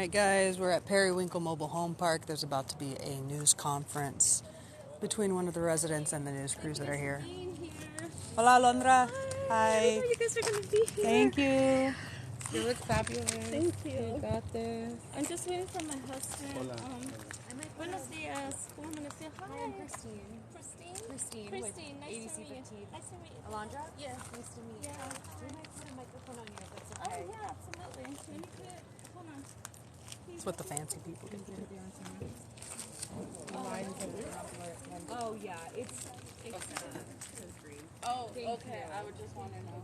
Alright guys, we're at Periwinkle Mobile Home Park. There's about to be a news conference between one of the residents and the news crews that are here. Hola Alondra. Hi. You guys are going to be here. Thank you. You look fabulous. Thank you. You got this. I'm just waiting for my husband. Buenos dias. Hi. I'm Christine. Christine. With Nice ABC to meet you. 15. Nice to meet you. Alondra? Yes. Nice to meet you. Yeah. We might put a microphone on you if that's Oh, okay. yeah, absolutely. Let me put it. Hold on. That's what the fancy people do. Oh, yeah. It's green. Oh, okay. I would just want to know.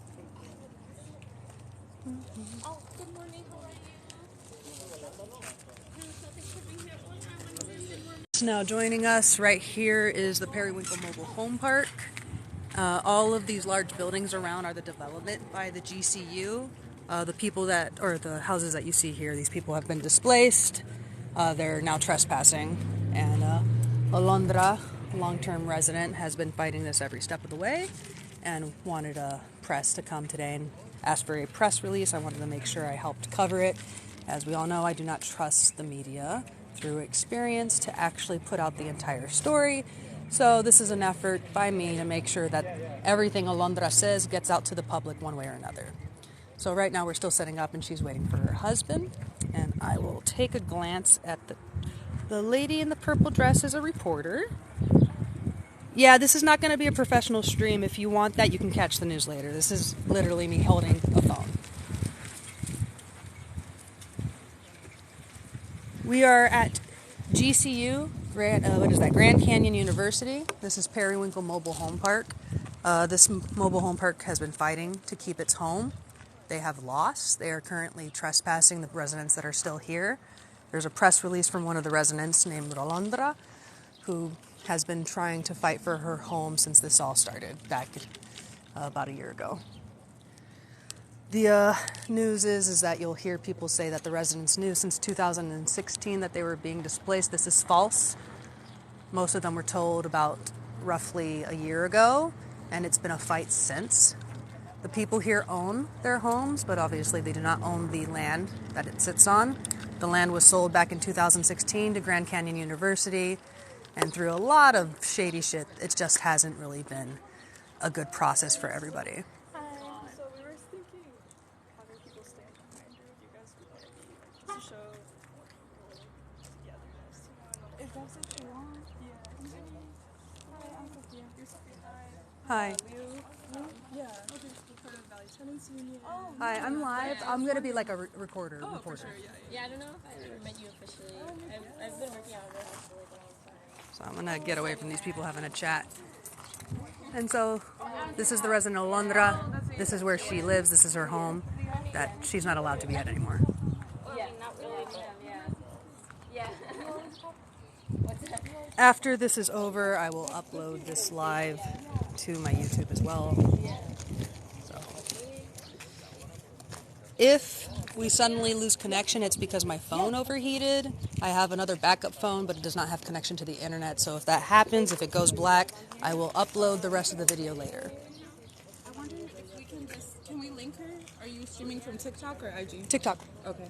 Oh, good morning. How are you? Thanks for being here. Now joining us right here is the Periwinkle Mobile Home Park. All of these large buildings around are the development by the GCU. The people that, or the houses that you see here, these people have been displaced. They're now trespassing. And Alondra, a long-term resident, has been fighting this every step of the way and wanted press to come today and ask for a press release. I wanted to make sure I helped cover it. As we all know, I do not trust the media through experience to actually put out the entire story. So this is an effort by me to make sure that everything Alondra says gets out to the public one way or another. So right now we're still setting up and she's waiting for her husband. And I will take a glance at the lady in the purple dress is a reporter. Yeah, this is not going to be a professional stream. If you want that, you can catch the news later. This is literally me holding a phone. We are at GCU, Grand Canyon University. This is Periwinkle Mobile Home Park. This mobile home park has been fighting to keep its home. They have lost. They are currently trespassing the residents that are still here. There's a press release from one of the residents named Alondra, who has been trying to fight for her home since this all started back about a year ago. The news is that you'll hear people say that the residents knew since 2016 that they were being displaced. This is false. Most of them were told about roughly a year ago, and it's been a fight since. The people here own their homes, but obviously they do not own the land that it sits on. The land was sold back in 2016 to Grand Canyon University, and through a lot of shady shit, it just hasn't really been a good process for everybody. So we were thinking having people stand behind you if you guys could like to show togetherness. If that's what you want. Yeah. Hi, I'm Sophia. You're Sophia. Hi. Yeah. Okay. We're part of Valley Tenants Union. Oh, Hi, I'm live. I'm going to be like a reporter. For sure. yeah, I don't know if I ever met you officially. I've been working out there for like a long time. So I'm going to get away from these people having a chat. And so this is the resident Alondra. This is where she lives. This is her home that she's not allowed to be at anymore. Yeah, not really, but yeah. After this is over, I will upload this live to my YouTube as well. So if we suddenly lose connection, it's because my phone overheated. I have another backup phone, but it does not have connection to the internet. So if that happens, if it goes black, I will upload the rest of the video later. I wonder if we can we link her? Are you streaming from TikTok or IG? TikTok. Okay.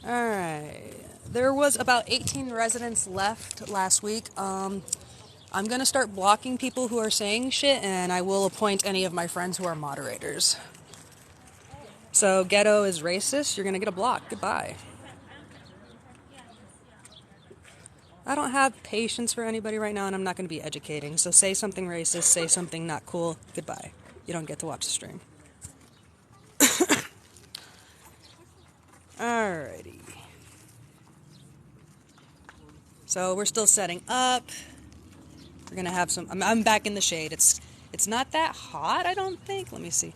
All right. There was about 18 residents left last week. I'm going to start blocking people who are saying shit, and I will appoint any of my friends who are moderators. So, ghetto is racist. You're going to get a block. Goodbye. I don't have patience for anybody right now, and I'm not going to be educating. So, say something racist, say something not cool. Goodbye. You don't get to watch the stream. Alrighty. So we're still setting up. We're gonna have some. I'm back in the shade. It's not that hot, I don't think. Let me see.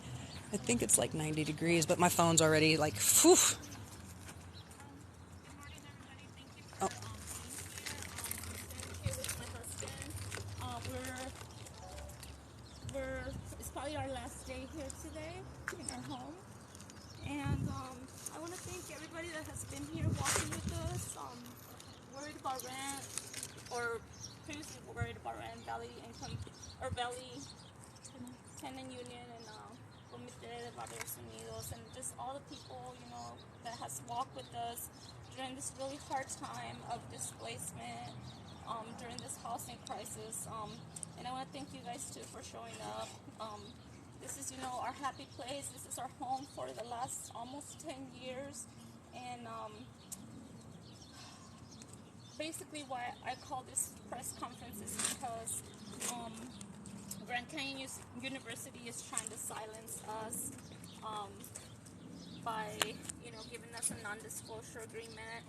I think it's like 90 degrees, but my phone's already like, phew. Oh. It's probably our last day here today in our home, and I want to thank everybody that has been here walking with us. Worried about rent, or previously worried about rent, Valley Tenant Union, and Comité de Barrios Unidos, and just all the people, you know, that has walked with us during this really hard time of displacement, during this housing crisis. And I want to thank you guys too for showing up. This is, you know, our happy place. This is our home for the last almost 10 years. And basically why I call this press conference is because Grand Canyon University is trying to silence us by, you know, giving us a non-disclosure agreement.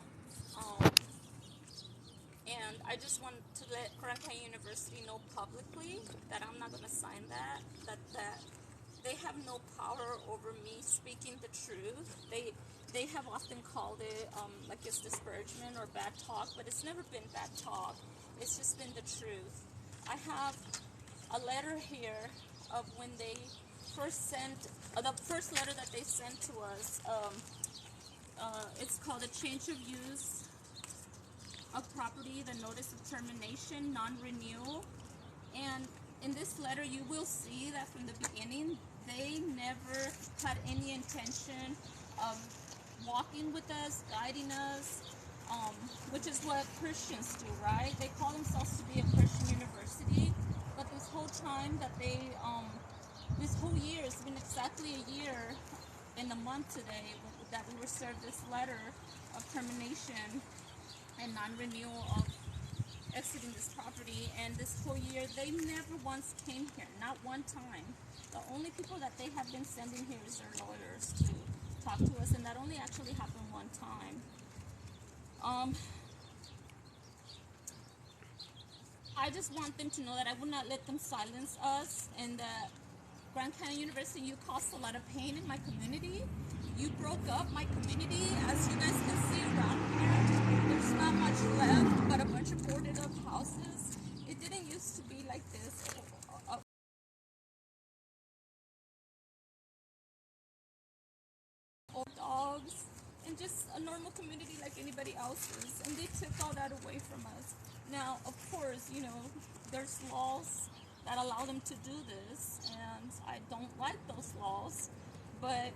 And I just want to let Grand Canyon University know publicly that I'm not going to sign that they have no power over me speaking the truth. They have often called it like it's disparagement or bad talk, but it's never been bad talk. It's just been the truth. I have a letter here of when they first sent, the first letter that they sent to us. It's called a change of use of property, the notice of termination, non-renewal. And in this letter, you will see that from the beginning, they never had any intention of walking with us, guiding us, which is what Christians do, right? They call themselves to be a Christian university, but this whole time that they, this whole year, it's been exactly a year in a month today that we were served this letter of termination and non-renewal of exiting this property. And this whole year, they never once came here, not one time. The only people that they have been sending here is their lawyers to talk to us, and that only actually happened one time. I just want them to know that I would not let them silence us, and that Grand Canyon University, you caused a lot of pain in my community. You broke up my community. As you guys can see around here, there's not much left but a bunch of boarded up houses. It didn't used to be like this. Old dogs, and just a normal community like anybody else's. And they took all that away from us. Now, of course, you know, there's laws that allow them to do this, and I don't like those laws, but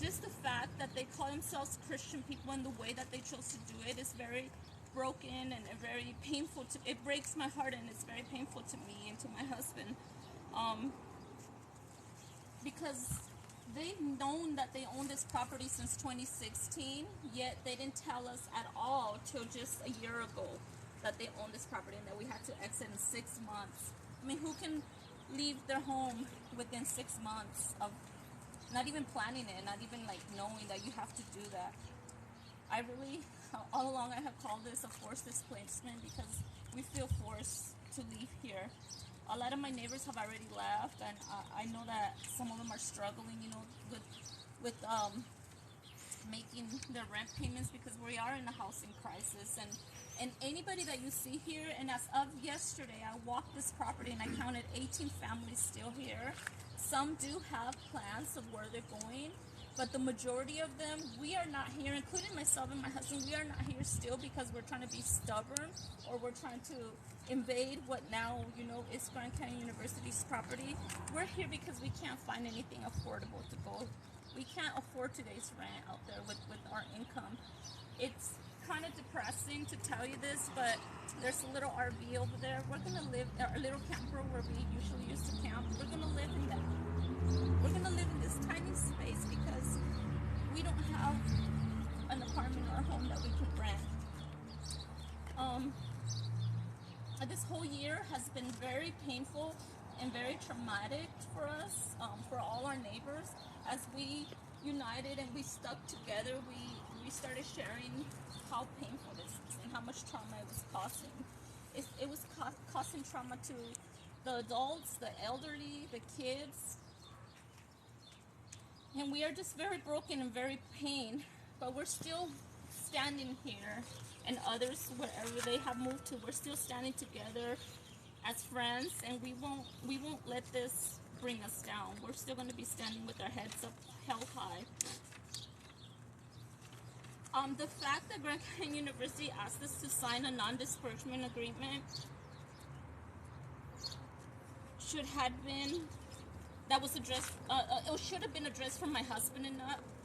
just the fact that they call themselves Christian people and the way that they chose to do it is very broken and very painful to, it breaks my heart, and it's very painful to me and to my husband, because they've known that they own this property since 2016, yet they didn't tell us at all till just a year ago that they own this property and that we had to exit in 6 months. I mean, who can leave their home within 6 months of not even planning it, not even like knowing that you have to do that? I really, all along I have called this a forced displacement because we feel forced to leave here. A lot of my neighbors have already left, and I know that some of them are struggling, you know, with making their rent payments because we are in a housing crisis. And anybody that you see here, and as of yesterday, I walked this property and I counted 18 families still here. Some do have plans of where they're going, but the majority of them, we are not here, including myself and my husband. We are not here still because we're trying to be stubborn, or we're trying to invade what now, you know, is Grand Canyon University's property. We're here because we can't find anything affordable to go. We can't afford today's rent out there with our income. It's kind of depressing to tell you this, but there's a little RV over there. We're gonna live, a little camper where we usually used to camp. We're gonna live in that. We're gonna live in this tiny space because we don't have an apartment or a home that we can rent. This whole year has been very painful and very traumatic for us, for all our neighbors. As we united and we stuck together, we started sharing how painful this is and how much trauma it was causing. It was causing trauma to the adults, the elderly, the kids. And we are just very broken and very pain, but we're still standing here, and others, wherever they have moved to, we're still standing together as friends, and we won't let this bring us down. We're still going to be standing with our heads up held high. The fact that Grand Canyon University asked us to sign a non-disbursement agreement should have been that was addressed. It should have been addressed from my husband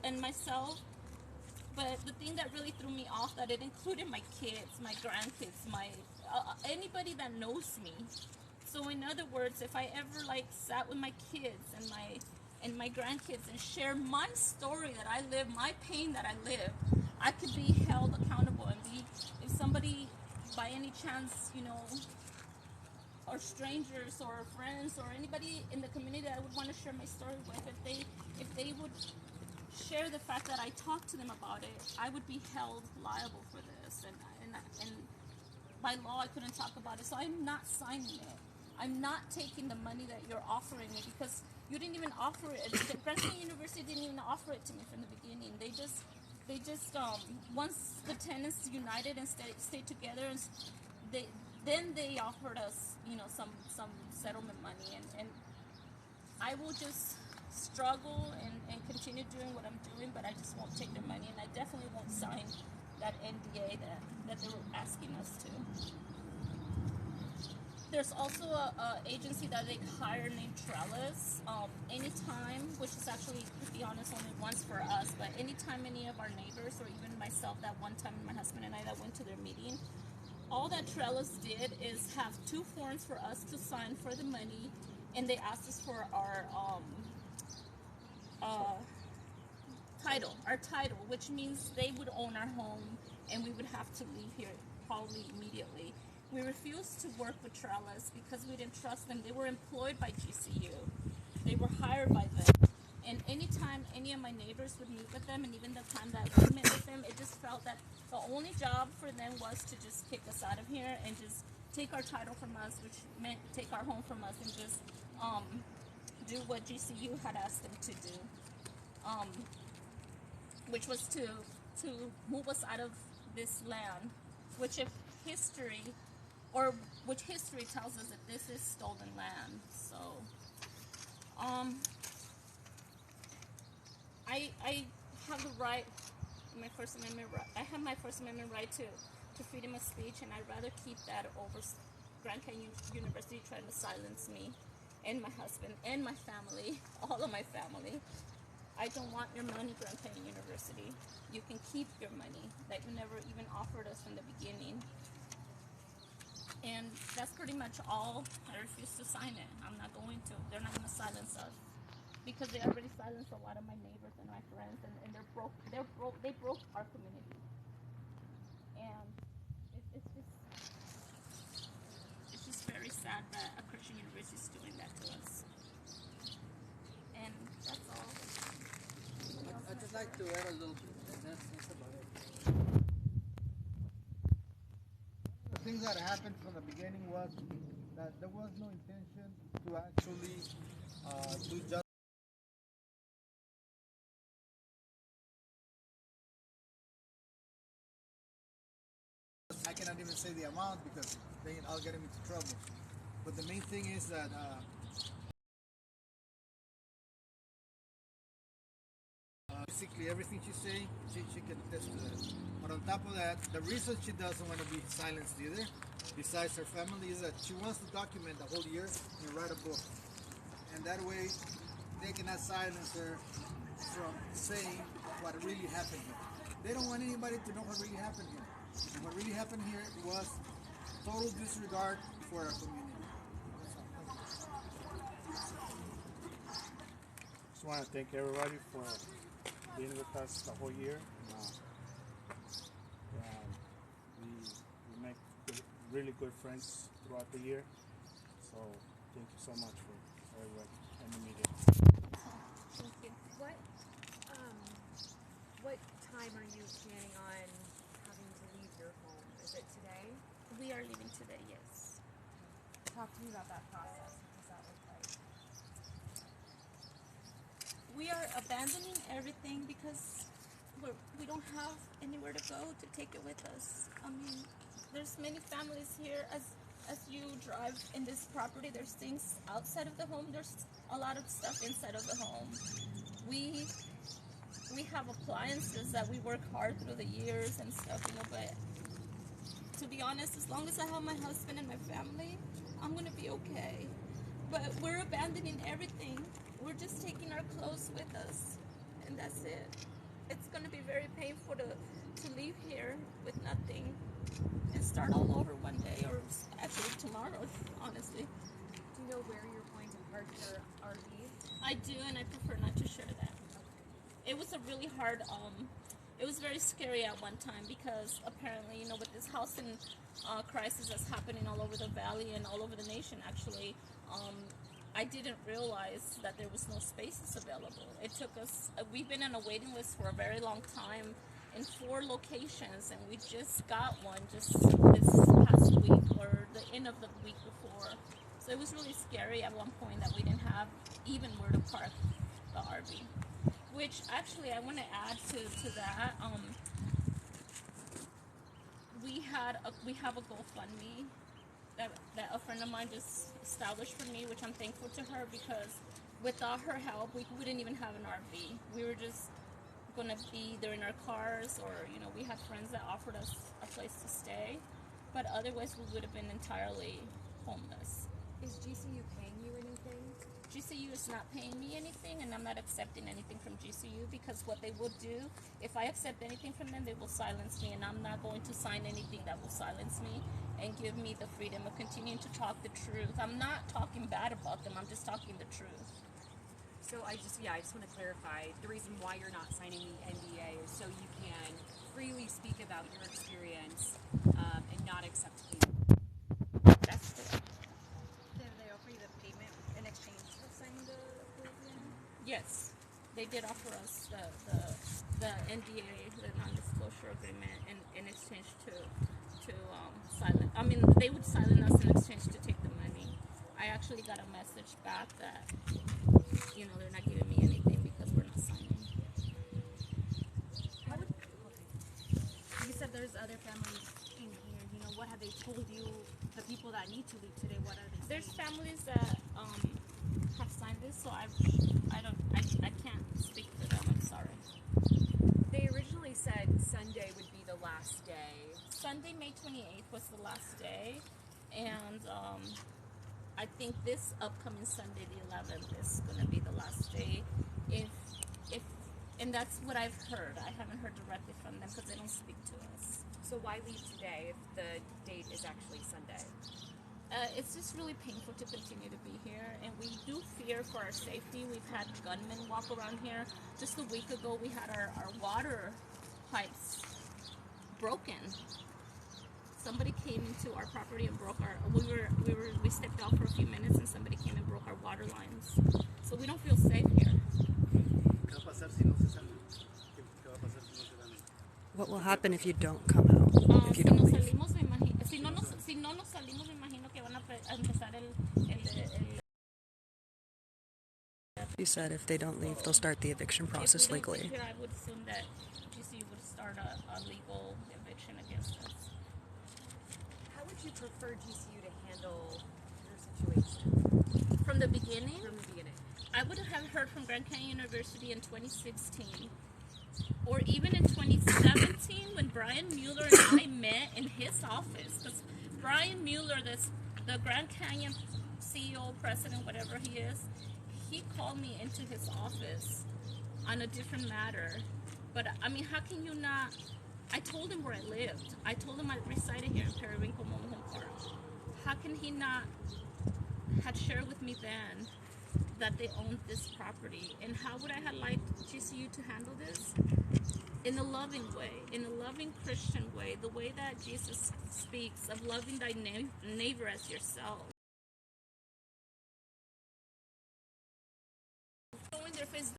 and myself. But the thing that really threw me off, that it included my kids, my grandkids, my anybody that knows me. So in other words, if I ever like sat with my kids and my grandkids and share my story that I live, my pain that I live, I could be held accountable and be, if somebody by any chance, you know, or strangers or friends or anybody in the community that I would want to share my story with, if they would share the fact that I talked to them about it, I would be held liable for this. And by law, I couldn't talk about it. So I'm not signing it. I'm not taking the money that you're offering me, because you didn't even offer it. The Princeton University didn't even offer it to me from the beginning. They just once the tenants united and stayed together, and they offered us, you know, some settlement money, and I will just struggle and continue doing what I'm doing, but I just won't take their money, and I definitely won't sign that NDA that they were asking us to. There's also a agency that they hire named Trellis. Anytime, which is actually, to be honest, only once for us, but anytime any of our neighbors or even myself, that one time my husband and I that went to their meeting, all that Trellis did is have 2 forms for us to sign for the money, and they asked us for our title, which means they would own our home and we would have to leave here probably immediately. We refused to work with Trellis because we didn't trust them. They were employed by GCU. They were hired by them. And anytime any of my neighbors would meet with them, and even the time that we met with them, it just felt that the only job for them was to just kick us out of here and just take our title from us, which meant take our home from us, and just do what GCU had asked them to do, which was to move us out of this land, which history tells us that this is stolen land. So I have the right, my First Amendment right. I have my First Amendment right to freedom of speech, and I'd rather keep that over Grand Canyon University trying to silence me and my husband and my family, all of my family. I don't want your money, Grand Canyon University. You can keep your money that you never even offered us from the beginning. And that's pretty much all. I refuse to sign it. I'm not going to. They're not going to silence us, because they already silenced a lot of my neighbors and my friends, and they broke our community. And it's just very sad that a Christian university is doing that to us. And that's all. I'd just like to add a little bit. That's about it. The things that happened from the beginning was that there was no intention to actually do justice. I cannot even say the amount because then I'll get him into trouble. But the main thing is that basically everything she's saying, she can attest to that. But on top of that, the reason she doesn't want to be silenced either, besides her family, is that she wants to document the whole year and write a book. And that way, they cannot silence her from saying what really happened here. They don't want anybody to know what really happened here. And what really happened here was total disregard for our community. Just want to thank everybody for being with us the whole year. We make really good friends throughout the year. So thank you so much for everybody and the media. Thank you. What time are you planning on having to leave your home? Is it today? We are leaving today, yes. Talk to me about that process. What does that look like? We are abandoning everything because we don't have anywhere to go to take it with us. I mean, there's many families here. As you drive in this property, there's things outside of the home. There's a lot of stuff inside of the home. We have appliances that we work hard through the years and stuff, you know, but to be honest, as long as I have my husband and my family, I'm gonna be okay. But we're abandoning everything. we're just taking our clothes with us, and that's it. It's going to be very painful to leave here with nothing and start all over one day, or actually tomorrow, honestly. Do you know where you're going to park your RV? I do, and I prefer not to share that. It was a really hard, it was very scary at one time because apparently, you know, with this housing crisis that's happening all over the valley and all over the nation, actually, I didn't realize that there was no spaces available. It took us, we've been on a waiting list for a very long time in 4 locations, and we just got one just this past week or the end of the week before. So it was really scary at one point that we didn't have even where to park the RV. Which actually I want to add to that. We have a GoFundMe that a friend of mine just established for me, which I'm thankful to her, because without her help we wouldn't even have an RV. We were just gonna be either in our cars, or you know, we had friends that offered us a place to stay, but otherwise we would have been entirely homeless. Is GCU paying you anything? GCU is not paying me anything, and I'm not accepting anything from GCU, because what they will do, if I accept anything from them, they will silence me, and I'm not going to sign anything that will silence me and give me the freedom of continuing to talk the truth. I'm not talking bad about them, I'm just talking the truth. So I just want to clarify, the reason why you're not signing the NDA is so you can freely speak about your experience and not accept payment. That's correct. Did they offer you the payment in exchange for signing the agreement? Yes, they did offer us the NDA, the non-disclosure agreement, in exchange to silence. I mean, they would silence us in exchange to take the money. I actually got a message back that, you know, they're not giving me anything because we're not signing. How would, you said there's other families in here. You know, what have they told you? The people that need to leave today, what are they saying? There's families that have signed this, so I can't speak for them. I'm sorry. They originally said Sunday would be the last day. Sunday, May 28th was the last day, and I think this upcoming Sunday, the 11th, is going to be the last day. And that's what I've heard. I haven't heard directly from them because they don't speak to us. So why leave today if the date is actually Sunday? It's just really painful to continue to be here, and we do fear for our safety. We've had gunmen walk around here. Just a week ago, we had our water pipes broken. Somebody came into our property and broke our. We stepped out for a few minutes, and somebody came and broke our water lines. So we don't feel safe here. What will happen if you don't come out? If you don't leave? Si no nos salimos, me imagino que van a empezar el. You said if they don't leave, they'll start the eviction process If we don't legally. leave here, I would assume that GCU would start a legal eviction against us. How would you prefer GCU to handle your situation From the beginning, from the beginning? I would have heard from Grand Canyon University in 2016, or even in 2017 when Brian Mueller and I met in his office. Because Brian Mueller, the Grand Canyon CEO, president, whatever he is, he called me into his office on a different matter. But I mean, how can you not? I told him where I lived. I told him I resided here in Periwinkle, homepark. How can he not had shared with me then that they owned this property? And how would I have liked GCU to handle this? In a loving way, in a loving Christian way, the way that Jesus speaks of loving thy neighbor as yourself. Showing their face.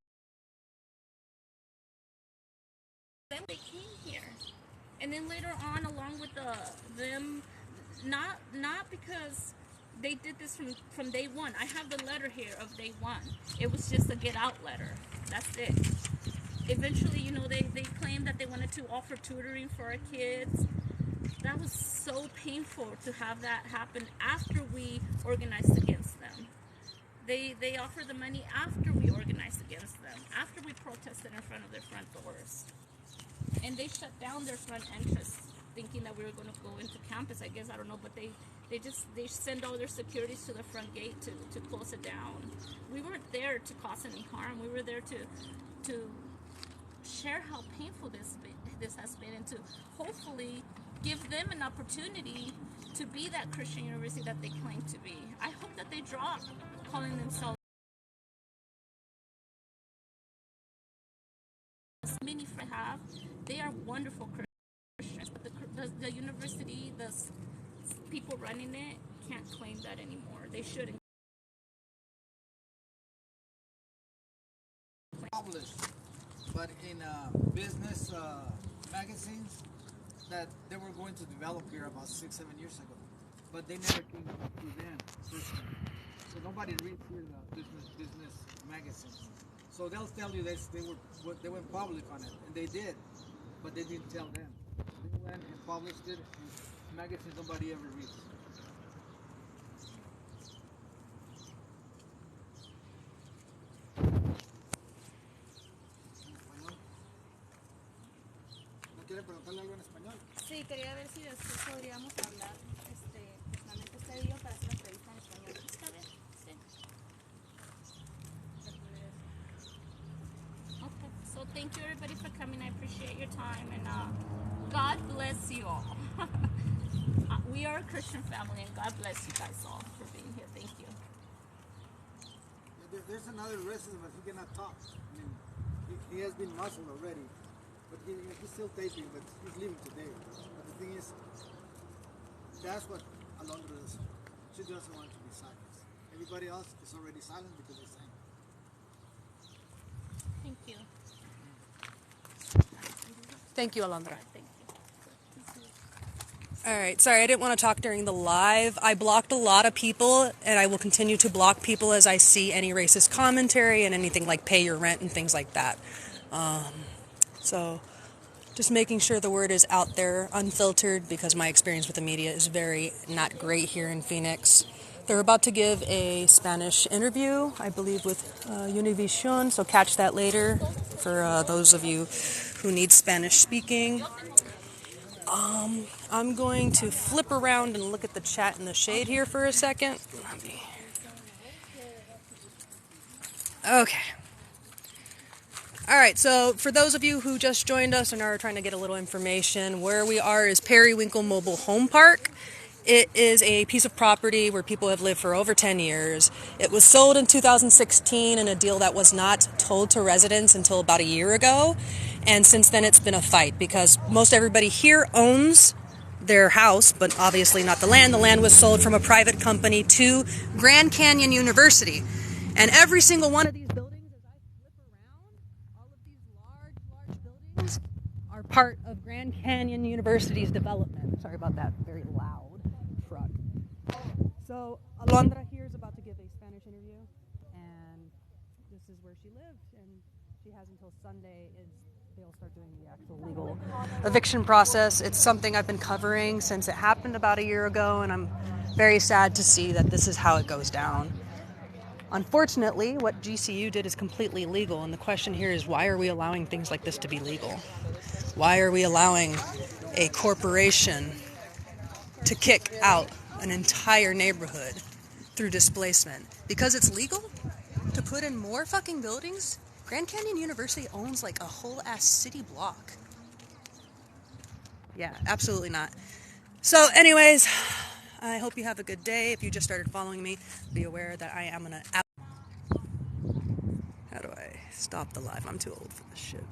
Then they came here, and then later on, along with them, not because they did this from day one. I have the letter here of day one. It was just a get out letter. That's it. Eventually, you know, they claimed that they wanted to offer tutoring for our kids. That was so painful to have that happen after we organized against them. They offered the money after we organized against them, after we protested in front of their front doors. And they shut down their front entrance thinking that we were going to go into campus. I guess, I don't know, but they send all their securities to the front gate to close it down. We weren't there to cause any harm. We were there to share how painful this has been, and to hopefully give them an opportunity to be that Christian university that they claim to be. I hope that they drop calling themselves. Many friends have, they are wonderful Christians, but the university, the people running it can't claim that anymore. They shouldn't. Published, but in business magazines that they were going to develop here about 6-7 years ago, but they never came to them personally. So nobody reads here the business magazines. So they'll tell you this, they went public on it, and they did, but they didn't tell them. They went and published it in magazines nobody ever reads. ¿No quiere preguntarle algo en español? Sí, quería ver si después podríamos hablar personalmente usted y yo para hacer la entrevista en español. Está bien, sí. Okay, so thank you everybody for coming. I appreciate your time, and God bless you all. We are a Christian family, and God bless you guys all for being here. Thank you. There's another racism, but he cannot talk. I mean, he has been muscled already, but he's still taping, but he's leaving today. But the thing is, that's what Alondra does. She doesn't want to be silenced. Everybody else is already silent because they're saying. Thank you. Thank you, Alondra. Thank you. All right, sorry, I didn't want to talk during the live. I blocked a lot of people, and I will continue to block people as I see any racist commentary and anything like pay your rent and things like that. So just making sure the word is out there, unfiltered, because my experience with the media is very not great here in Phoenix. They're about to give a Spanish interview, I believe, with Univision, so catch that later for those of you who need Spanish speaking. I'm going to flip around and look at the chat in the shade here for a second. Okay. All right, so for those of you who just joined us and are trying to get a little information, where we are is Periwinkle Mobile Home Park. It is a piece of property where people have lived for over 10 years. It was sold in 2016 in a deal that was not told to residents until about a year ago. And since then it's been a fight because most everybody here owns their house, but obviously not the land. The land was sold from a private company to Grand Canyon University. And every single one of these buildings, as I flip around, all of these large buildings are part of Grand Canyon University's development. Sorry about that very loud truck. So Alondra here is about to give a Spanish interview, and this is where she lives, and she has until Sunday they'll start doing the actual legal eviction process. It's something I've been covering since it happened about a year ago, and I'm very sad to see that this is how it goes down. Unfortunately, what GCU did is completely legal, and the question here is, why are we allowing things like this to be legal? Why are we allowing a corporation to kick out an entire neighborhood through displacement? Because it's legal to put in more fucking buildings? Grand Canyon University owns like a whole ass city block. Yeah, absolutely not. So anyways, I hope you have a good day. If you just started following me, be aware that I am gonna... How do I stop the live? I'm too old for this shit.